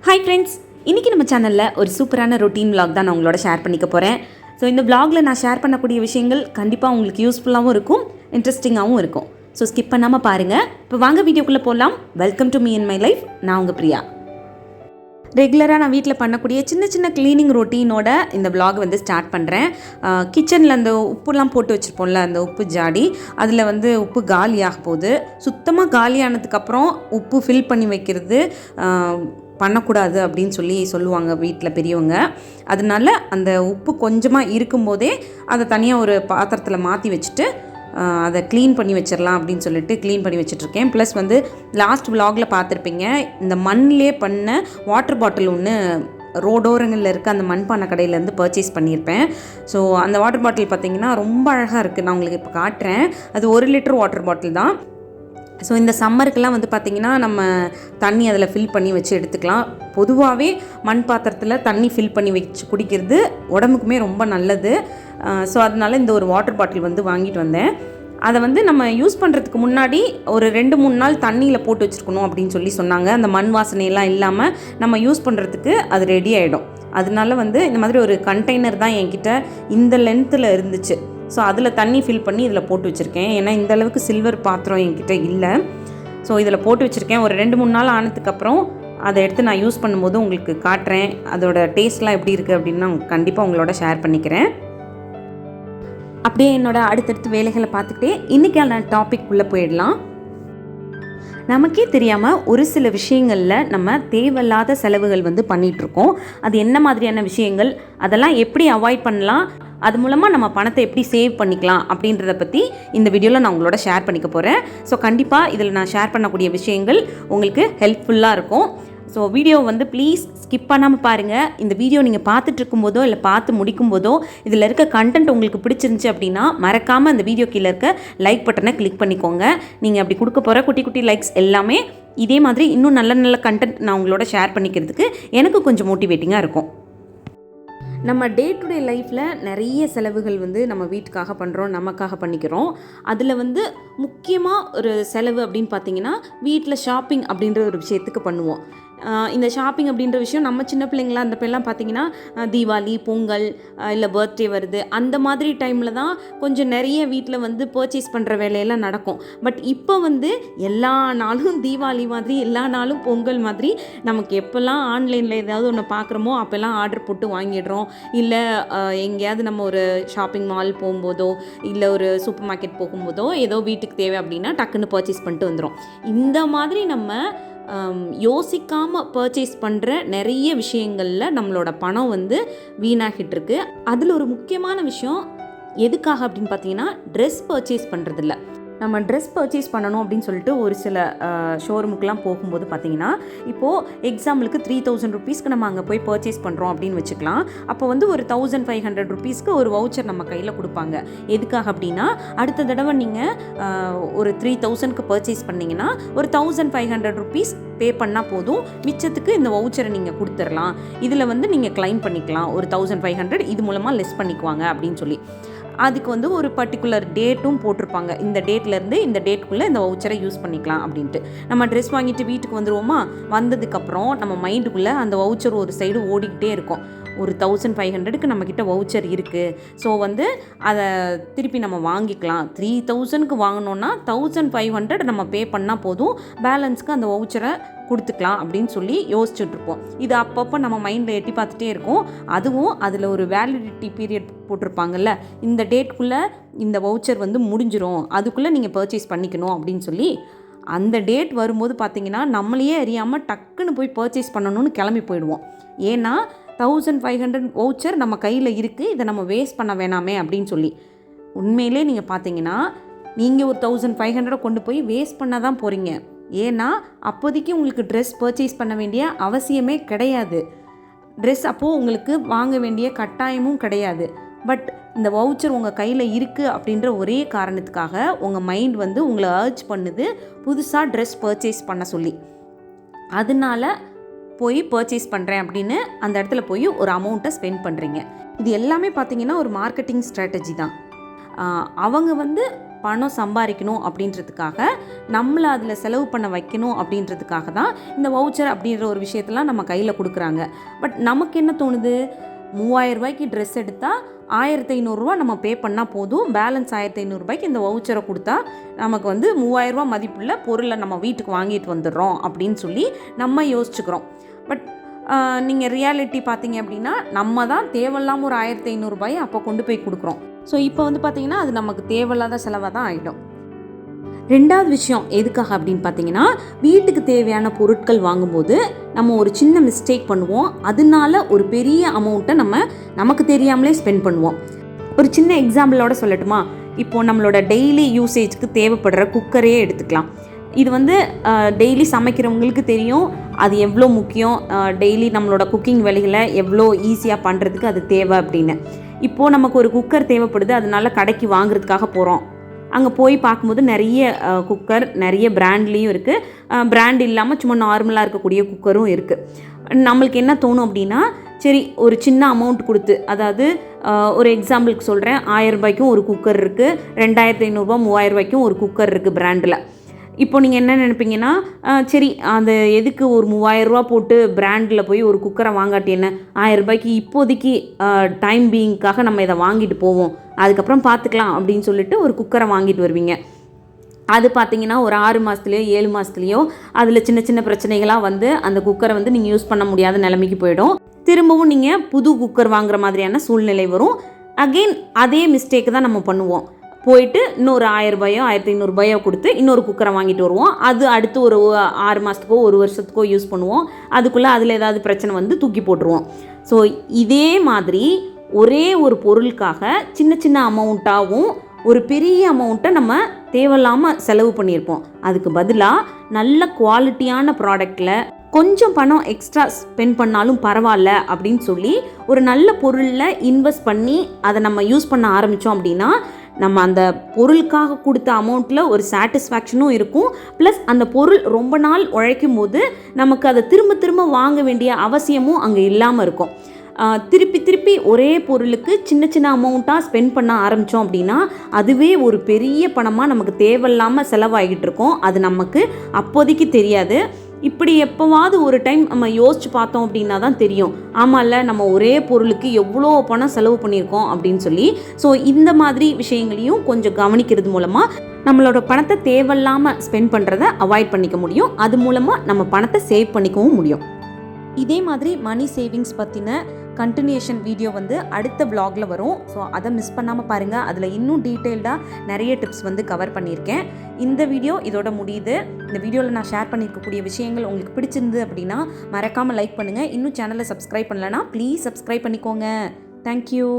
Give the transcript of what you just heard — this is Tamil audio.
ஹாய் ஃப்ரெண்ட்ஸ், இன்றைக்கி நம்ம சேனலில் ஒரு சூப்பரான ரொட்டீன் vlog தான் நான் உங்களோட ஷேர் பண்ணிக்க போகிறேன். ஸோ இந்த vlogல நான் ஷேர் பண்ணக்கூடிய விஷயங்கள் கண்டிப்பாக உங்களுக்கு யூஸ்ஃபுல்லாகவும் இருக்கும், இன்ட்ரெஸ்டிங்காகவும் இருக்கும். ஸோ ஸ்கிப் பண்ணாமல் பாருங்கள். இப்போ வாங்க வீடியோக்குள்ளே போகலாம். Welcome to me in my life. நான் உங்கள் பிரியா. ரெகுலராக நான் வீட்டில் பண்ணக்கூடிய சின்ன சின்ன க்ளீனிங் ரொட்டீனோட இந்த vlog வந்து ஸ்டார்ட் பண்ணுறேன். கிச்சனில் அந்த உப்புலாம் போட்டு வச்சுருப்போம்ல, அந்த உப்பு ஜாடி, அதில் வந்து உப்பு காலியாக போகுது. சுத்தமாக காலியானதுக்கப்புறம் உப்பு ஃபில் பண்ணி வைக்கிறது பண்ணக்கூடாது அப்படின்னு சொல்லுவாங்க வீட்டில் பெரியவங்க. அதனால அந்த உப்பு கொஞ்சமாக இருக்கும்போதே அதை தனியாக ஒரு பாத்திரத்தில் மாற்றி வச்சுட்டு அதை க்ளீன் பண்ணி வச்சிடலாம் அப்படின்னு சொல்லிட்டு க்ளீன் பண்ணி வச்சிட்ருக்கேன். ப்ளஸ் வந்து லாஸ்ட் vlogல பார்த்துருப்பீங்க, இந்த மண்ணிலே பண்ண வாட்டர் பாட்டில் ஒன்று ரோடோரங்களில் இருக்க அந்த மண்பானை கடையிலேருந்து பர்ச்சேஸ் பண்ணியிருப்பேன். ஸோ அந்த வாட்டர் பாட்டில் பார்த்திங்கன்னா ரொம்ப அழகாக இருக்குது. நான் உங்களுக்கு இப்போ காட்டுறேன். அது 1 லிட்டர் வாட்டர் பாட்டில் தான். ஸோ இந்த சம்மருக்கெல்லாம் வந்து பார்த்திங்கன்னா நம்ம தண்ணி அதில் ஃபில் பண்ணி வச்சு எடுத்துக்கலாம். பொதுவாகவே மண் பாத்திரத்தில் தண்ணி ஃபில் பண்ணி வச்சு குடிக்கிறது உடம்புக்குமே ரொம்ப நல்லது. ஸோ அதனால் இந்த ஒரு வாட்டர் பாட்டில் வந்து வாங்கிட்டு வந்தேன். அதை வந்து நம்ம யூஸ் பண்ணுறதுக்கு முன்னாடி ஒரு 2-3 நாள் தண்ணியில் போட்டு வச்சுருக்கணும் அப்படின்னு சொன்னாங்க. அந்த மண் வாசனையெல்லாம் இல்லாமல் நம்ம யூஸ் பண்ணுறதுக்கு அது ரெடி ஆகிடும். அதனால வந்து இந்த மாதிரி ஒரு கண்டெய்னர் தான் என்கிட்ட இந்த லென்த்தில் இருந்துச்சு. ஸோ அதில் தண்ணி ஃபில் பண்ணி இதில் போட்டு வச்சுருக்கேன். ஏன்னா இந்த அளவுக்கு சில்வர் பாத்திரம் என்கிட்ட இல்லை. ஸோ இதில் போட்டு வச்சுருக்கேன். ஒரு 2-3 நாள் ஆனதுக்கப்புறம் அதை எடுத்து நான் யூஸ் பண்ணும்போது உங்களுக்கு காட்டுறேன். அதோட டேஸ்ட்லாம் எப்படி இருக்குது அப்படின்னு நான் கண்டிப்பாக உங்களோட ஷேர் பண்ணிக்கிறேன். அப்படியே என்னோட அடுத்தடுத்து வேலைகளை பார்த்துக்கிட்டே இன்றைக்கான டாபிக் உள்ளே போயிடலாம். நமக்கே தெரியாமல் ஒரு சில விஷயங்களில் நம்ம தேவையில்லாத செலவுகள் வந்து பண்ணிகிட்ருக்கோம். அது என்ன மாதிரியான விஷயங்கள், அதெல்லாம் எப்படி அவாய்ட் பண்ணலாம், அது மூலமாக நம்ம பணத்தை எப்படி சேவ் பண்ணிக்கலாம் அப்படின்றத பற்றி இந்த வீடியோவில் நான் உங்களோட ஷேர் பண்ணிக்க போகிறேன். ஸோ கண்டிப்பாக இதில் நான் ஷேர் பண்ணக்கூடிய விஷயங்கள் உங்களுக்கு ஹெல்ப்ஃபுல்லாக இருக்கும். ஸோ வீடியோ வந்து ப்ளீஸ் ஸ்கிப் பண்ணாமல் பாருங்கள். இந்த வீடியோ நீங்கள் பார்த்துட்டு இருக்கும்போதோ இல்லை பார்த்து முடிக்கும் போதோ இதில் இருக்க கண்டென்ட் உங்களுக்கு பிடிச்சிருந்துச்சி அப்படின்னா மறக்காமல் அந்த வீடியோ கீழே இருக்க லைக் பட்டனை கிளிக் பண்ணிக்கோங்க. நீங்கள் அப்படி கொடுக்க போகிற குட்டி குட்டி லைக்ஸ் எல்லாமே இதே மாதிரி இன்னும் நல்ல நல்ல கண்டென்ட் நான் உங்களோட ஷேர் பண்ணிக்கிறதுக்கு எனக்கு கொஞ்சம் மோட்டிவேட்டிங்காக இருக்கும். நம்ம டே டு டே லைஃப்பில் நிறைய செலவுகள் வந்து நம்ம வீட்டுக்காக பண்ணுறோம், நமக்காக பண்ணிக்கிறோம். அதில் வந்து முக்கியமாக ஒரு செலவு அப்படின்னு பார்த்தீங்கன்னா வீட்டில் ஷாப்பிங் அப்படின்ற ஒரு விஷயத்துக்கு பண்ணுவோம். இந்த ஷாப்பிங் அப்படின்ற விஷயம் நம்ம சின்ன பிள்ளைங்களாம் அந்த பேர்லாம் பார்த்தீங்கன்னா தீபாவளி, பொங்கல் இல்லை பர்த்டே வருது, அந்த மாதிரி டைமில் தான் கொஞ்சம் நிறைய வீட்டில் வந்து பர்ச்சேஸ் பண்ணுற வேலையெல்லாம் நடக்கும். பட் இப்போ வந்து எல்லா நாளும் தீபாவளி மாதிரி, எல்லா நாளும் பொங்கல் மாதிரி, நமக்கு எப்போல்லாம் ஆன்லைனில் ஏதாவது ஒன்று பார்க்குறோமோ அப்போல்லாம் ஆர்டர் போட்டு வாங்கிடுறோம். இல்லை எங்கேயாவது நம்ம ஒரு ஷாப்பிங் மால் போகும்போதோ இல்லை ஒரு சூப்பர் மார்க்கெட் போகும்போதோ ஏதோ வீட்டுக்கு தேவை அப்படின்னா டக்குன்னு பர்ச்சேஸ் பண்ணிட்டு வந்துடும். இந்த மாதிரி நம்ம யோசிக்காமல் பர்ச்சேஸ் பண்ணுற நிறைய விஷயங்களில் நம்மளோட பணம் வந்து வீணாகிட்டுருக்கு. அதில் ஒரு முக்கியமான விஷயம் எதுக்காக அப்படின்னு பார்த்தீங்கன்னா ட்ரெஸ் பர்ச்சேஸ் பண்ணுறதில்ல. நம்ம ட்ரெஸ் பர்ச்சேஸ் பண்ணணும் அப்படின்னு சொல்லிட்டு ஒரு சில ஷோரூமுக்கெலாம் போகும்போது பார்த்தீங்கன்னா இப்போது எக்ஸாம்பிளுக்கு 3000 ருபீஸ்க்கு நம்ம அங்கே போய் பர்ச்சேஸ் பண்ணுறோம் அப்படின்னு வச்சுக்கலாம். அப்போ வந்து ஒரு 1500 ருபீஸ்க்கு ஒரு வவுச்சர் நம்ம கையில் கொடுப்பாங்க. எதுக்காக அப்படின்னா அடுத்த தடவை நீங்கள் ஒரு 3000க்கு பர்ச்சேஸ் பண்ணிங்கன்னா ஒரு 1500 ருபீஸ் பே பண்ணால் போதும், மிச்சத்துக்கு இந்த வவுச்சரை நீங்கள் கொடுத்துடலாம், இதில் வந்து நீங்கள் கிளைம் பண்ணிக்கலாம், ஒரு 1500 இது மூலமாக லெஸ் பண்ணிக்குவாங்க அப்படின்னு சொல்லி. அதுக்கு வந்து ஒரு பர்டிகுலர் டேட்டும் போட்டிருப்பாங்க. இந்த டேட்லேருந்து இந்த டேட்டுக்குள்ளே இந்த வவுச்சரை யூஸ் பண்ணிக்கலாம் அப்படின்ட்டு. நம்ம ட்ரெஸ் வாங்கிட்டு வீட்டுக்கு வந்துடுவோமா, வந்ததுக்கப்புறம் நம்ம மைண்டுக்குள்ளே அந்த வவுச்சர் ஒரு சைடு ஓடிக்கிட்டே இருக்கும். ஒரு 1500க்கு நம்மக்கிட்ட வவுச்சர் இருக்குது, ஸோ வந்து அதை திருப்பி நம்ம வாங்கிக்கலாம். 3000க்கு வாங்கினோன்னா 1500 நம்ம பே பண்ணால் போதும், பேலன்ஸ்க்கு அந்த வவுச்சரை கொடுத்துக்கலாம் அப்படின்னு சொல்லி யோசிச்சுட்ருப்போம். இது அப்பப்போ நம்ம மைண்டில் எட்டி பார்த்துட்டே இருக்கும். அதுவும் அதில் ஒரு வேலிடிட்டி பீரியட் போட்டிருப்பாங்கல்ல, இந்த டேட்குள்ளே இந்த வவுச்சர் வந்து முடிஞ்சிரும், அதுக்குள்ளே நீங்கள் பர்ச்சேஸ் பண்ணிக்கணும் அப்படின்னு சொல்லி. அந்த டேட் வரும்போது பார்த்திங்கன்னா நம்மளையே அறியாமல் டக்குன்னு போய் பர்ச்சேஸ் பண்ணணும்னு கிளம்பி போயிடுவோம். ஏன்னா 1500 வவுச்சர் நம்ம கையில் இருக்குது, இதை நம்ம வேஸ்ட் பண்ண வேணாமே அப்படின்னு சொல்லி. உண்மையிலே நீங்கள் பார்த்தீங்கன்னா நீங்கள் ஒரு 1500 கொண்டு போய் வேஸ்ட் பண்ண தான் போகிறீங்க. ஏன்னா அப்போதைக்கு உங்களுக்கு ட்ரெஸ் பர்ச்சேஸ் பண்ண வேண்டிய அவசியமே கிடையாது. ட்ரெஸ் அப்போது உங்களுக்கு வாங்க வேண்டிய கட்டாயமும் கிடையாது. பட் இந்த வவுச்சர் உங்கள் கையில் இருக்குது அப்படின்ற ஒரே காரணத்துக்காக உங்கள் மைண்ட் வந்து உங்களை அர்ஜ் பண்ணுது புதுசாக ட்ரெஸ் பர்ச்சேஸ் பண்ண சொல்லி. அதனால போய் பர்ச்சேஸ் பண்ணுறேன் அப்படின்னு அந்த இடத்துல போய் ஒரு அமௌண்ட்டை ஸ்பெண்ட் பண்ணுறீங்க. இது எல்லாமே பார்த்திங்கன்னா ஒரு மார்க்கெட்டிங் ஸ்ட்ராட்டஜி தான். அவங்க வந்து பணம் சம்பாதிக்கணும் அப்படின்றதுக்காக, நம்மளை அதில் செலவு பண்ண வைக்கணும் அப்படின்றதுக்காக தான் இந்த வவுச்சர் அப்படின்ற ஒரு விஷயத்தெல்லாம் நம்ம கையில் கொடுக்குறாங்க. பட் நமக்கு என்ன தோணுது, 3000 ரூபாய்க்கு ட்ரெஸ் எடுத்தால் 1500 ரூபா நம்ம பே பண்ணால் போதும், பேலன்ஸ் 1500 ரூபாய்க்கு இந்த வவுச்சரை கொடுத்தா நமக்கு வந்து 3000 ரூபா மதிப்புள்ள பொருளை நம்ம வீட்டுக்கு வாங்கிட்டு வந்துடுறோம் அப்படின்னு சொல்லி நம்ம யோசிச்சுக்கிறோம். பட் நீங்கள் ரியாலிட்டி பார்த்தீங்க அப்படின்னா, நம்ம தான் தேவையில்லாமல் ஒரு 1500 ரூபாயை அப்போ கொண்டு போய் கொடுக்குறோம். ஸோ இப்போ வந்து பார்த்திங்கன்னா அது நமக்கு தேவையில்லாத செலவாக தான் ஆகிடும். ரெண்டாவது விஷயம் எதுக்காக அப்படின்னு பார்த்தீங்கன்னா, வீட்டுக்கு தேவையான பொருட்கள் வாங்கும்போது நம்ம ஒரு சின்ன மிஸ்டேக் பண்ணுவோம். அதனால ஒரு பெரிய அமௌண்ட்டை நமக்கு தெரியாமலே ஸ்பெண்ட் பண்ணுவோம். ஒரு சின்ன எக்ஸாம்பிளோட சொல்லட்டுமா? இப்போது நம்மளோட டெய்லி யூசேஜ்க்கு தேவைப்படுற குக்கரே எடுத்துக்கலாம். இது வந்து டெய்லி சமைக்கிறவங்களுக்கு தெரியும் அது எவ்வளோ முக்கியம், டெய்லி நம்மளோட குக்கிங் வேலைகளை எவ்வளோ ஈஸியாக பண்ணுறதுக்கு அது தேவை அப்படின்னு. இப்போது நமக்கு ஒரு குக்கர் தேவைப்படுது, அதனால கடைக்கு வாங்குறதுக்காக போகிறோம். அங்கே போய் பார்க்கும்போது நிறைய குக்கர் நிறைய பிராண்ட்லேயும் இருக்குது, பிராண்ட் இல்லாமல் சும்மா நார்மலாக இருக்கக்கூடிய குக்கரும் இருக்குது. நம்மளுக்கு என்ன தோணும் அப்படின்னா, சரி ஒரு சின்ன அமௌண்ட் கொடுத்து, அதாவது ஒரு எக்ஸாம்பிளுக்கு சொல்கிறேன், 1000 ரூபாய்க்கும் ஒரு குக்கர் இருக்குது, 2500 ரூபா 3000 ரூபாய்க்கும் ஒரு குக்கர் இருக்குது பிராண்டில். இப்போ நீங்கள் என்ன நினைப்பீங்கன்னா, சரி அந்த எதுக்கு ஒரு 3000 ரூபா போட்டு பிராண்டில் போய் ஒரு குக்கரை வாங்காட்டி என்ன, 1000 ரூபாய்க்கு இப்போதைக்கு டைம் பீயிங்காக நம்ம இதை வாங்கிட்டு போவோம், அதுக்கப்புறம் பார்த்துக்கலாம் அப்படின்னு சொல்லிட்டு ஒரு குக்கரை வாங்கிட்டு வருவீங்க. அது பார்த்தீங்கன்னா ஒரு 6 மாதத்துலையோ 7 மாதத்துலையோ அதில் சின்ன சின்ன பிரச்சனைகளாக வந்து அந்த குக்கரை வந்து நீங்கள் யூஸ் பண்ண முடியாத நிலைமைக்கு போயிடும். திரும்பவும் நீங்கள் புது குக்கர் வாங்குற மாதிரியான சூழ்நிலை வரும். அகெயின் அதே மிஸ்டேக்கு தான் நம்ம பண்ணுவோம். போயிட்டு இன்னொரு 1000 ரூபாயோ 1500 ரூபாயோ கொடுத்து இன்னொரு குக்கரை வாங்கிட்டு வருவோம். அது அடுத்து ஒரு 6 மாதத்துக்கோ 1 வருஷத்துக்கோ யூஸ் பண்ணுவோம். அதுக்குள்ளே அதில் ஏதாவது பிரச்சனை வந்து தூக்கி போட்டுருவோம். ஸோ இதே மாதிரி ஒரே ஒரு பொருளுக்காக சின்ன சின்ன அமௌண்ட்டாகவும் ஒரு பெரிய அமௌண்ட்டை நம்ம தேவையில்லாமல் செலவு பண்ணியிருப்போம். அதுக்கு பதிலாக நல்ல குவாலிட்டியான ப்ராடக்டில் கொஞ்சம் பணம் எக்ஸ்ட்ரா ஸ்பெண்ட் பண்ணாலும் பரவாயில்ல அப்படின்னு சொல்லி ஒரு நல்ல பொருளில் இன்வெஸ்ட் பண்ணி அதை நம்ம யூஸ் பண்ண ஆரம்பித்தோம் அப்படின்னா, நம்ம அந்த பொருளுக்காக கொடுத்த அமௌண்ட்டில் ஒரு சாட்டிஸ்ஃபேக்ஷனும் இருக்கும். ப்ளஸ் அந்த பொருள் ரொம்ப நாள் உழைக்கும் போது நமக்கு அதை திரும்ப திரும்ப வாங்க வேண்டிய அவசியமும் அங்கே இல்லாமல் இருக்கும். திருப்பி திருப்பி ஒரே பொருளுக்கு சின்ன சின்ன அமௌண்ட்டாக ஸ்பெண்ட் பண்ண ஆரம்பித்தோம் அப்படின்னா, அதுவே ஒரு பெரிய பணமாக நமக்கு தேவையில்லாமல் செலவாகிட்டு இருக்கோம். அது நமக்கு அப்போதைக்கு தெரியாது. இப்படி எப்போவாவது ஒரு டைம் நம்ம யோசிச்சு பார்த்தோம் அப்படின்னா தான் தெரியும், ஆமாம்ல நம்ம ஒரே பொருளுக்கு எவ்வளோ பணம் செலவு பண்ணியிருக்கோம் அப்படின்னு சொல்லி. ஸோ இந்த மாதிரி விஷயங்களையும் கொஞ்சம் கவனிக்கிறது மூலமாக நம்மளோட பணத்தை தேவையில்லாமல் ஸ்பெண்ட் பண்ணுறதை அவாய்ட் பண்ணிக்க முடியும். அது மூலமாக நம்ம பணத்தை சேவ் பண்ணிக்கவும் முடியும். இதே மாதிரி மணி சேவிங்ஸ் பற்றின கண்டினியூஷன் வீடியோ வந்து அடுத்த vlogல வரும். ஸோ அதை மிஸ் பண்ணாமல் பாருங்கள். அதில் இன்னும் டீட்டெயில்டாக நிறைய டிப்ஸ் வந்து கவர் பண்ணியிருக்கேன். இந்த வீடியோ இதோட முடியுது. இந்த வீடியோவில் நான் ஷேர் பண்ணியிருக்கக்கூடிய விஷயங்கள் உங்களுக்கு பிடிச்சிருந்து அப்படின்னா மறக்காமல் லைக் பண்ணுங்கள். இன்னும் சேனலை சப்ஸ்கிரைப் பண்ணலைன்னா ப்ளீஸ் சப்ஸ்கிரைப் பண்ணிக்கோங்க. தேங்க்யூ.